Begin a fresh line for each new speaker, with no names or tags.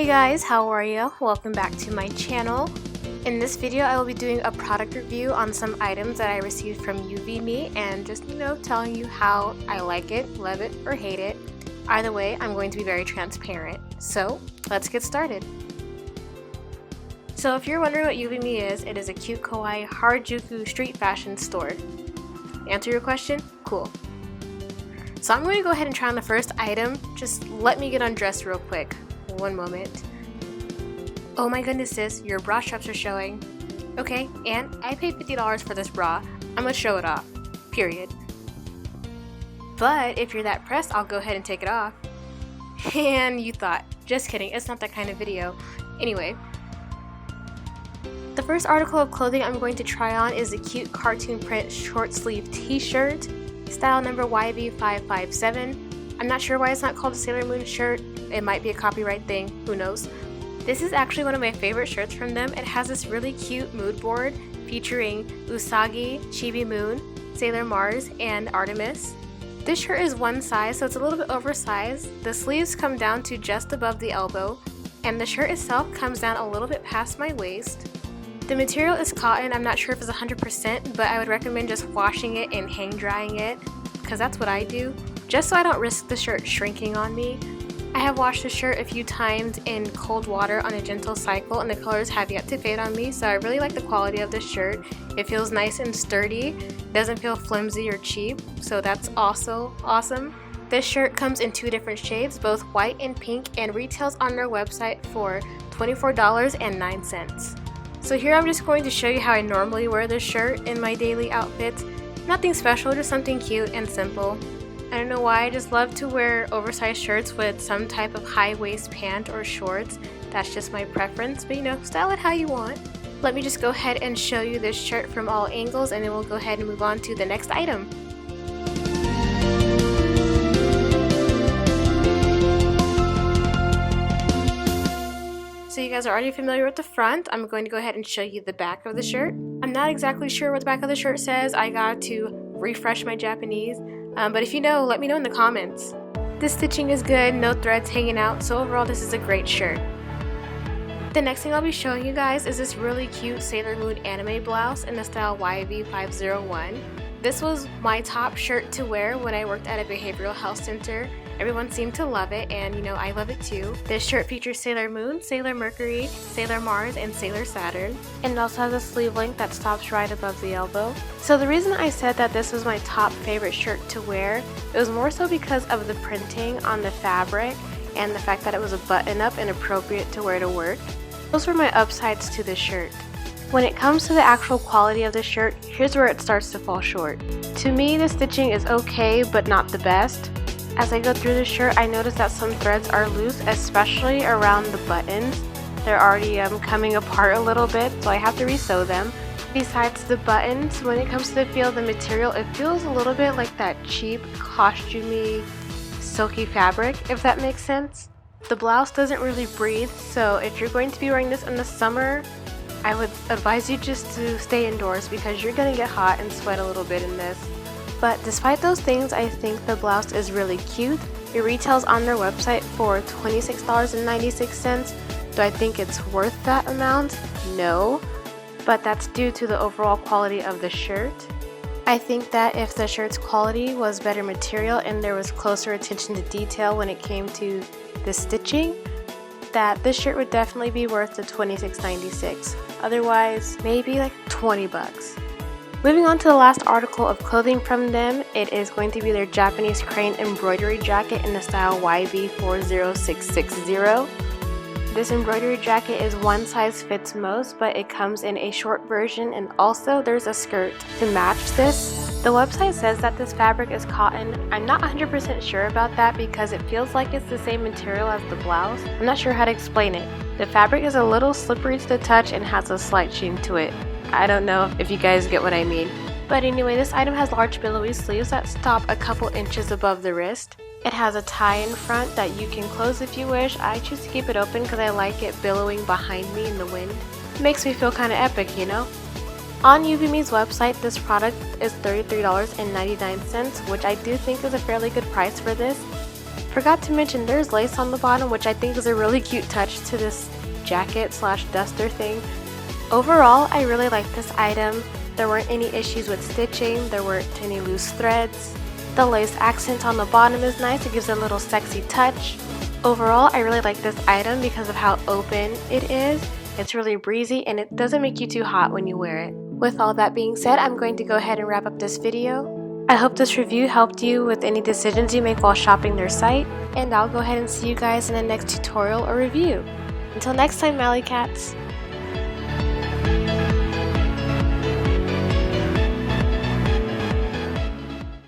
Hey guys, how are you? Welcome back to my channel. In this video I will be doing a product review on some items that I received from Youvimi and just, telling you how I like it, love it, or hate it. Either way, I'm going to be very transparent. So, let's get started. So if you're wondering what Youvimi is, it is a cute kawaii Harajuku street fashion store. Answer your question? Cool. So I'm going to go ahead and try on the first item. Just let me get undressed real quick. One moment. Oh my goodness sis, your bra straps are showing. Okay, and I paid $50 for this bra. I'm gonna show it off. Period. But if you're that pressed, I'll go ahead and take it off. And you thought, just kidding, it's not that kind of video. Anyway. The first article of clothing I'm going to try on is a cute cartoon print short sleeve t-shirt. Style number YV557. I'm not sure why it's not called a Sailor Moon shirt. It might be a copyright thing, who knows. This is actually one of my favorite shirts from them. It has this really cute mood board featuring Usagi, Chibi Moon, Sailor Mars, and Artemis. This shirt is one size, so it's a little bit oversized. The sleeves come down to just above the elbow, and the shirt itself comes down a little bit past my waist. The material is cotton. I'm not sure if it's 100%, but I would recommend just washing it and hang drying it, because that's what I do, just so I don't risk the shirt shrinking on me. I have washed the shirt a few times in cold water on a gentle cycle and the colors have yet to fade on me, so I really like the quality of this shirt. It feels nice and sturdy, doesn't feel flimsy or cheap, so that's also awesome. This shirt comes in two different shades, both white and pink, and retails on their website for $24.09. So here I'm just going to show you how I normally wear this shirt in my daily outfits. Nothing special, just something cute and simple. I don't know why, I just love to wear oversized shirts with some type of high waist pant or shorts. That's just my preference, but style it how you want. Let me just go ahead and show you this shirt from all angles and then we'll go ahead and move on to the next item. So you guys are already familiar with the front. I'm going to go ahead and show you the back of the shirt. I'm not exactly sure what the back of the shirt says. I got to refresh my Japanese. But if you know, let me know in the comments. The stitching is good, no threads hanging out, so overall this is a great shirt. The next thing I'll be showing you guys is this really cute Sailor Moon anime blouse in the style YV501. This was my top shirt to wear when I worked at a behavioral health center. Everyone seemed to love it, and I love it too. This shirt features Sailor Moon, Sailor Mercury, Sailor Mars, and Sailor Saturn. And it also has a sleeve length that stops right above the elbow. So the reason I said that this was my top favorite shirt to wear, it was more so because of the printing on the fabric and the fact that it was a button-up and appropriate to wear to work. Those were my upsides to this shirt. When it comes to the actual quality of the shirt, here's where it starts to fall short. To me, the stitching is okay, but not the best. As I go through the shirt, I notice that some threads are loose, especially around the buttons. They're already coming apart a little bit, so I have to resew them. Besides the buttons, when it comes to the feel of the material, it feels a little bit like that cheap, costumey, silky fabric, if that makes sense. The blouse doesn't really breathe, so if you're going to be wearing this in the summer, I would advise you just to stay indoors because you're going to get hot and sweat a little bit in this. But despite those things, I think the blouse is really cute. It retails on their website for $26.96. Do I think it's worth that amount? No. But that's due to the overall quality of the shirt. I think that if the shirt's quality was better material and there was closer attention to detail when it came to the stitching, that this shirt would definitely be worth the $26.96. Otherwise, maybe like 20 bucks. Moving on to the last article of clothing from them, it is going to be their Japanese crane embroidery jacket in the style YV40660. This embroidery jacket is one size fits most, but it comes in a short version and also there's a skirt to match this. The website says that this fabric is cotton. I'm not 100% sure about that because it feels like it's the same material as the blouse. I'm not sure how to explain it. The fabric is a little slippery to the touch and has a slight sheen to it. I don't know if you guys get what I mean. But anyway, this item has large billowy sleeves that stop a couple inches above the wrist. It has a tie in front that you can close if you wish. I choose to keep it open because I like it billowing behind me in the wind. It makes me feel kind of epic, On Youvimi's website, this product is $33.99, which I do think is a fairly good price for this. Forgot to mention there's lace on the bottom, which I think is a really cute touch to this jacket slash duster thing. Overall, I really like this item. There weren't any issues with stitching, there weren't any loose threads. The lace accent on the bottom is nice, it gives it a little sexy touch. Overall, I really like this item because of how open it is. It's really breezy and it doesn't make you too hot when you wear it. With all that being said, I'm going to go ahead and wrap up this video. I hope this review helped you with any decisions you make while shopping their site, and I'll go ahead and see you guys in the next tutorial or review. Until next time, Mally Cats!